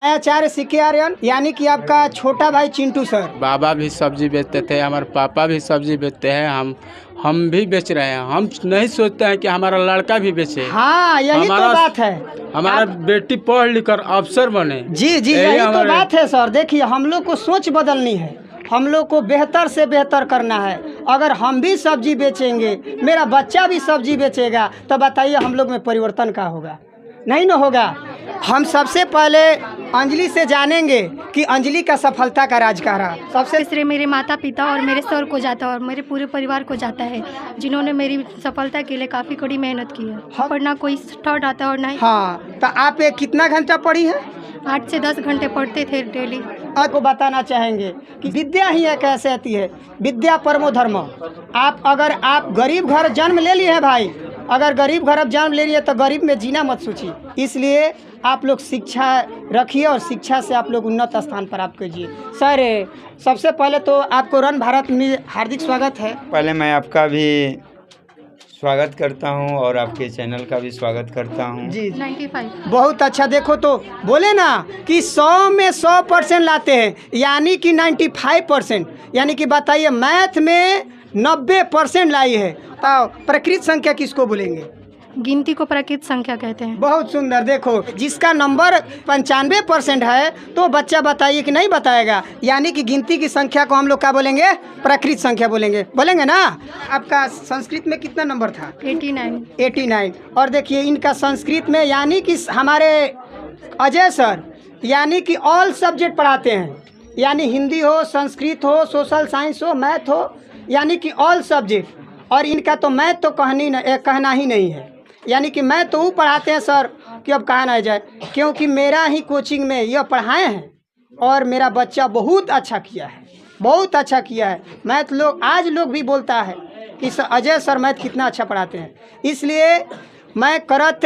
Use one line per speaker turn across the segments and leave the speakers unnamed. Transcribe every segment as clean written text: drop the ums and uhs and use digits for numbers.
आचार्य सिक्के आर्यन यानी कि आपका छोटा भाई चिंटू सर।
बाबा भी सब्जी बेचते थे, हमारे पापा भी सब्जी बेचते हैं, हम भी बेच रहे हैं। हम नहीं सोचते हैं कि हमारा लड़का भी बेचे।
हाँ, यही तो बात है।
हमारा बेटी पढ़ लिख कर अफसर बने।
जी जी, यही तो बात है सर। देखिए, हम लोग को सोच बदलनी है, हम लोग को बेहतर से बेहतर करना है। अगर हम भी सब्जी बेचेंगे, मेरा बच्चा भी सब्जी बेचेगा, तो बताइए हम लोग में परिवर्तन क्या होगा? नहीं ना होगा। हम सबसे पहले अंजलि से जानेंगे कि अंजलि का सफलता का राज क्या रहा।
सबसे श्रेय मेरे माता पिता और मेरे सर को जाता है और मेरे पूरे परिवार को जाता है, जिन्होंने मेरी सफलता के लिए काफ़ी कड़ी मेहनत की है। पर ना कोई थर्ड आता है और ना ही।
हाँ, तो आप कितना घंटा पढ़ी है?
8 से 10 घंटे पढ़ते थे डेली।
आपको बताना चाहेंगे कि विद्या ही एक ऐसी आती है, विद्या परमो धर्म। अगर आप गरीब घर जन्म ले लिए हैं भाई, अगर गरीब घर अब जन्म ले लिए तो गरीब में जीना मत सोचिए। इसलिए आप लोग शिक्षा रखिए और शिक्षा से आप लोग उन्नत स्थान प्राप्त कीजिए। सर, सबसे पहले तो आपको रन भारत में हार्दिक स्वागत है।
पहले मैं आपका भी स्वागत करता हूं और आपके चैनल का भी स्वागत करता हूं।
जी
95।
बहुत अच्छा। देखो तो बोले ना कि 100 में 100% लाते हैं, यानी कि 95%, यानी कि बताइए मैथ में 90% लाई है। प्रकृत संख्या किसको बोलेंगे?
गिनती को प्रकृत संख्या कहते हैं।
बहुत सुंदर। देखो, जिसका नंबर 95% है तो बच्चा बताइए कि नहीं बताएगा, यानी कि गिनती की संख्या को हम लोग क्या बोलेंगे? प्रकृत संख्या बोलेंगे ना। आपका संस्कृत में कितना नंबर था? 89। और देखिए इनका संस्कृत में, यानी कि हमारे अजय सर यानी कि ऑल सब्जेक्ट पढ़ाते हैं, यानी हिंदी हो, संस्कृत हो, सोशल साइंस हो, मैथ हो, यानी कि ऑल सब्जेक्ट। और इनका तो मैथ तो कहना ही नहीं है, यानी कि मैं तो वो पढ़ाते हैं सर कि अब कहा ना जाए, क्योंकि मेरा ही कोचिंग में यह पढ़ाए हैं और मेरा बच्चा बहुत अच्छा किया है, बहुत अच्छा किया है। मैथ आज लोग भी बोलता है कि अजय सर मैथ कितना अच्छा पढ़ाते हैं। इसलिए मैं करत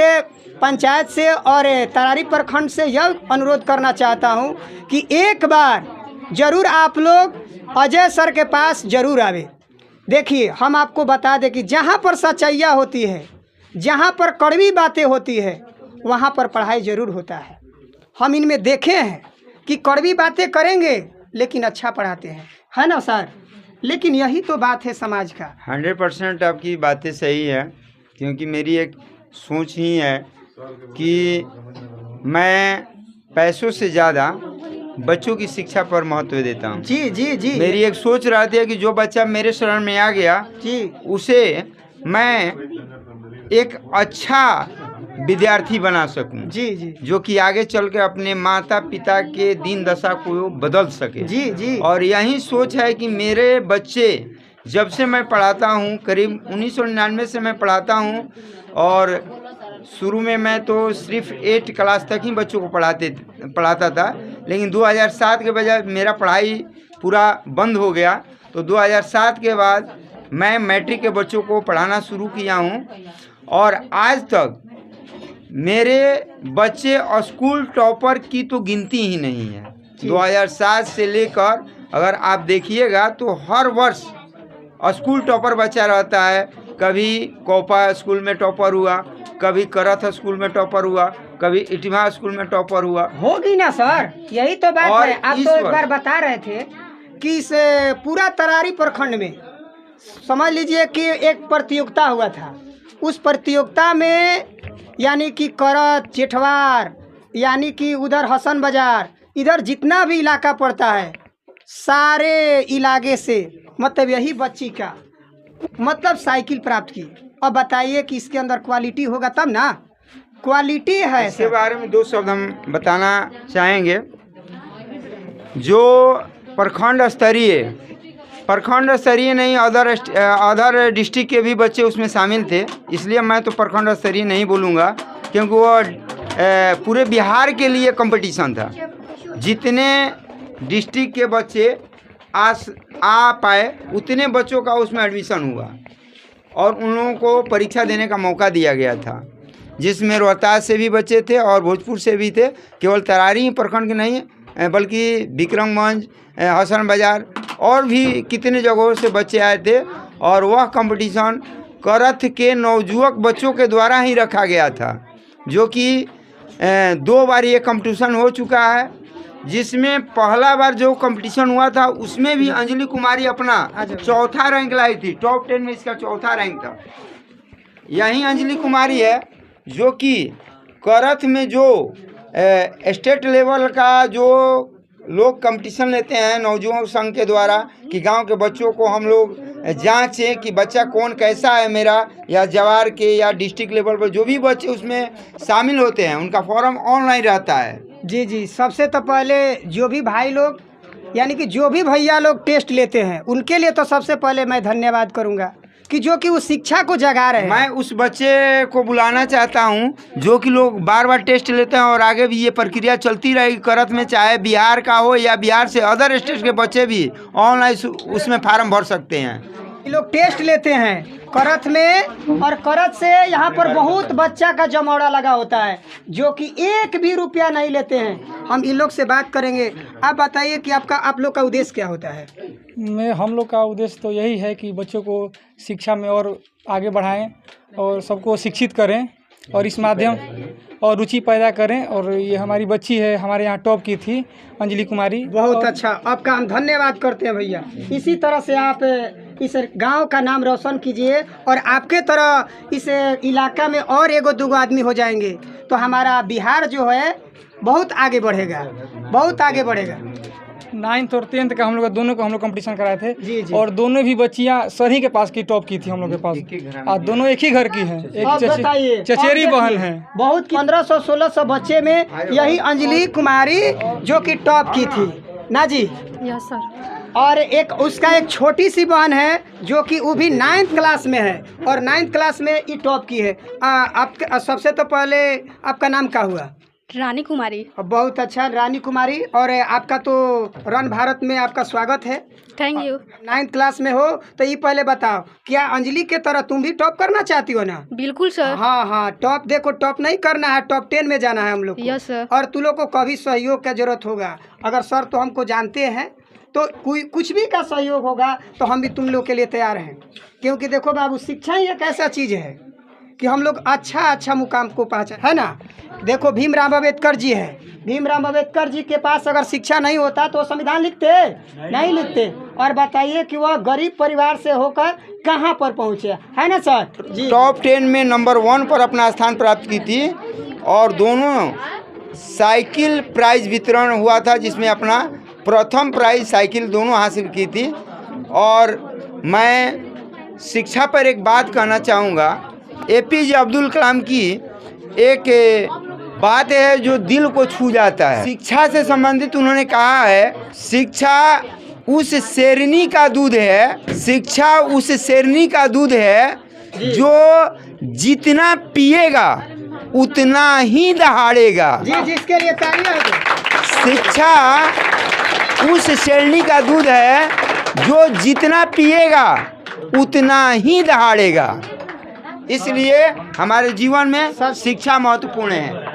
पंचायत से और तरारी प्रखंड से यह अनुरोध करना चाहता हूँ कि एक बार ज़रूर आप लोग अजय सर के पास ज़रूर आवे। देखिए, हम आपको बता दें कि जहाँ पर सच्चाइयाँ होती है, जहाँ पर कड़वी बातें होती है, वहाँ पर पढ़ाई ज़रूर होता है। हम इनमें देखे हैं कि कड़वी बातें करेंगे लेकिन अच्छा पढ़ाते हैं, है ना सर? लेकिन यही तो बात है समाज का।
100% आपकी बातें सही है, क्योंकि मेरी एक सोच ही है कि मैं पैसों से ज़्यादा बच्चों की शिक्षा पर महत्व देता हूँ।
जी जी जी।
मेरी एक सोच रहती है कि जो बच्चा मेरे शरण में आ गया
जी,
उसे मैं एक अच्छा विद्यार्थी बना सकूं।
जी जी,
जो कि आगे चल के अपने माता पिता के दीन दशा को बदल सके।
जी जी।
और यही सोच है कि मेरे बच्चे, जब से मैं पढ़ाता हूं, करीब 1999 से मैं पढ़ाता हूं, और शुरू में मैं तो सिर्फ 8 क्लास तक ही बच्चों को पढ़ाता था, लेकिन 2007 के बजाय मेरा पढ़ाई पूरा बंद हो गया। तो 2007 के बाद मैं मैट्रिक के बच्चों को पढ़ाना शुरू किया हूं, और आज तक मेरे बच्चे स्कूल टॉपर की तो गिनती ही नहीं है। 2007 से लेकर अगर आप देखिएगा तो हर वर्ष स्कूल टॉपर बच्चा रहता है। कभी कोपा स्कूल में टॉपर हुआ, कभी करथ स्कूल में टॉपर हुआ, कभी इटिमा स्कूल में टॉपर हुआ।
होगी ना सर, यही तो बात है। आप तो एक बार बता रहे थे कि इस पूरा तरारी प्रखंड में समझ लीजिए कि एक प्रतियोगिता हुआ था। उस प्रतियोगिता में यानी कि करत, जेठवार, यानी कि उधर हसन बाजार, इधर जितना भी इलाका पड़ता है, सारे इलाके से मतलब यही बच्ची का मतलब साइकिल प्राप्त की। अब बताइए कि इसके अंदर क्वालिटी होगा तब ना, क्वालिटी है।
इसके बारे में 2 शब्द हम बताना चाहेंगे। जो प्रखंड स्तरीय नहीं, अदर डिस्ट्रिक्ट के भी बच्चे उसमें शामिल थे, इसलिए मैं तो प्रखंड स्तरीय नहीं बोलूँगा, क्योंकि वो पूरे बिहार के लिए कंपटीशन था। जितने डिस्ट्रिक्ट के बच्चे आ पाए उतने बच्चों का उसमें एडमिशन हुआ, और उन लोगों को परीक्षा देने का मौका दिया गया था, जिसमें रोहतास से भी बच्चे थे और भोजपुर से भी थे। केवल तरारी ही प्रखंड के नहीं, बल्कि विक्रमगंज, हसन बाजार और भी कितने जगहों से बच्चे आए थे। और वह कंपटीशन करथ के नवजुवक बच्चों के द्वारा ही रखा गया था, जो कि 2 बार ये कंपटीशन हो चुका है, जिसमें पहला बार जो कंपटीशन हुआ था उसमें भी अंजलि कुमारी अपना चौथा रैंक लाई थी। टॉप 10 में इसका चौथा रैंक था। यही अंजलि कुमारी है जो कि करथ में जो स्टेट लेवल का जो लोग कंपटीशन लेते हैं नौजवान संघ के द्वारा कि गांव के बच्चों को हम लोग जांचें कि बच्चा कौन कैसा है मेरा, या जवार के या डिस्ट्रिक्ट लेवल पर जो भी बच्चे उसमें शामिल होते हैं उनका फॉर्म ऑनलाइन रहता है।
जी जी, सबसे तो पहले जो भी भाई लोग यानी कि जो भी भैया लोग टेस्ट लेते हैं उनके लिए तो सबसे पहले मैं धन्यवाद करूंगा कि जो कि उस शिक्षा को जगा रहे हैं।
मैं उस बच्चे को बुलाना चाहता हूं जो कि लोग बार बार टेस्ट लेते हैं और आगे भी ये प्रक्रिया चलती रहेगी करथ में, चाहे बिहार का हो या बिहार से अदर स्टेट के बच्चे भी ऑनलाइन उसमें फार्म भर सकते हैं।
ये लोग टेस्ट लेते हैं करथ में, और करथ से यहाँ पर बहुत बच्चा का जमौड़ा लगा होता है जो कि 1 भी रुपया नहीं लेते हैं। हम इन लोग से बात करेंगे। आप बताइए कि आप लोग का उद्देश्य क्या होता है?
हम लोग का उद्देश्य तो यही है कि बच्चों को शिक्षा में और आगे बढ़ाएं और सबको शिक्षित करें और इस माध्यम और रुचि पैदा करें। और ये हमारी बच्ची है, हमारे यहाँ टॉप की थी अंजलि कुमारी।
बहुत अच्छा, आपका हम धन्यवाद करते हैं भैया। इसी तरह से आप इस गांव का नाम रोशन कीजिए और आपके तरह इस इलाका में और 1-2 आदमी हो जाएंगे तो हमारा बिहार जो है बहुत आगे बढ़ेगा, बहुत आगे बढ़ेगा।
9th और 10th का हम लोग दोनों को हम लोग कंपटीशन कराए थे।
जी जी।
और दोनों भी बच्चियाँ सर ही के पास की टॉप की थी हम लोग के पास, और दोनों एक ही घर की हैं।
अब बताइए,
एक चचेरी बहन है।
बहुत 1500-1600 बच्चे में यही अंजलि कुमारी जो कि टॉप की थी ना जी।
Yes sir.
और एक उसका एक छोटी सी बहन है जो कि वो भी 9th क्लास में है और 9th क्लास में ये टॉप की है। आपके सबसे तो पहले आपका नाम क्या हुआ?
रानी कुमारी।
बहुत अच्छा रानी कुमारी। और आपका तो रन भारत में आपका स्वागत है।
Thank you.
9th क्लास में हो तो ये पहले बताओ, क्या अंजलि के तरह तुम भी टॉप करना चाहती हो ना?
बिल्कुल सर।
हाँ हाँ, टॉप देखो, टॉप नहीं करना है, टॉप 10 में जाना है हम लोग को।
Yes sir.
और तुम लोग को कभी सहयोग का जरूरत होगा, अगर सर तो हमको जानते हैं तो कोई कुछ भी का सहयोग होगा तो हम भी तुम लोग के लिए तैयार हैं। क्योंकि देखो बाबू, शिक्षा ही एक ऐसा चीज़ है कि हम लोग अच्छा मुकाम को पहुँचा है ना। देखो भीमराव अम्बेडकर जी है, भीमराव अम्बेडकर जी के पास अगर शिक्षा नहीं होता तो संविधान लिखते नहीं लिखते। और बताइए कि वह गरीब परिवार से होकर कहाँ पर पहुँचे, है ना सर जी।
टॉप 10 में नंबर 1 पर अपना स्थान प्राप्त की थी और दोनों साइकिल प्राइज वितरण हुआ था जिसमें अपना प्रथम प्राइज साइकिल दोनों हासिल की थी। और मैं शिक्षा पर एक बात कहना चाहूँगा। APJ अब्दुल कलाम की एक बात है जो दिल को छू जाता है। शिक्षा से संबंधित उन्होंने कहा है, शिक्षा उस शेरनी का दूध है, शिक्षा उस शेरनी का दूध है जो जितना पिएगा उतना ही दहाड़ेगा।
जी, जिसके लिए तालियां हो।
शिक्षा उस शेरनी का दूध है जो जितना पिएगा उतना ही दहाड़ेगा। इसलिए हमारे जीवन में शिक्षा महत्वपूर्ण है।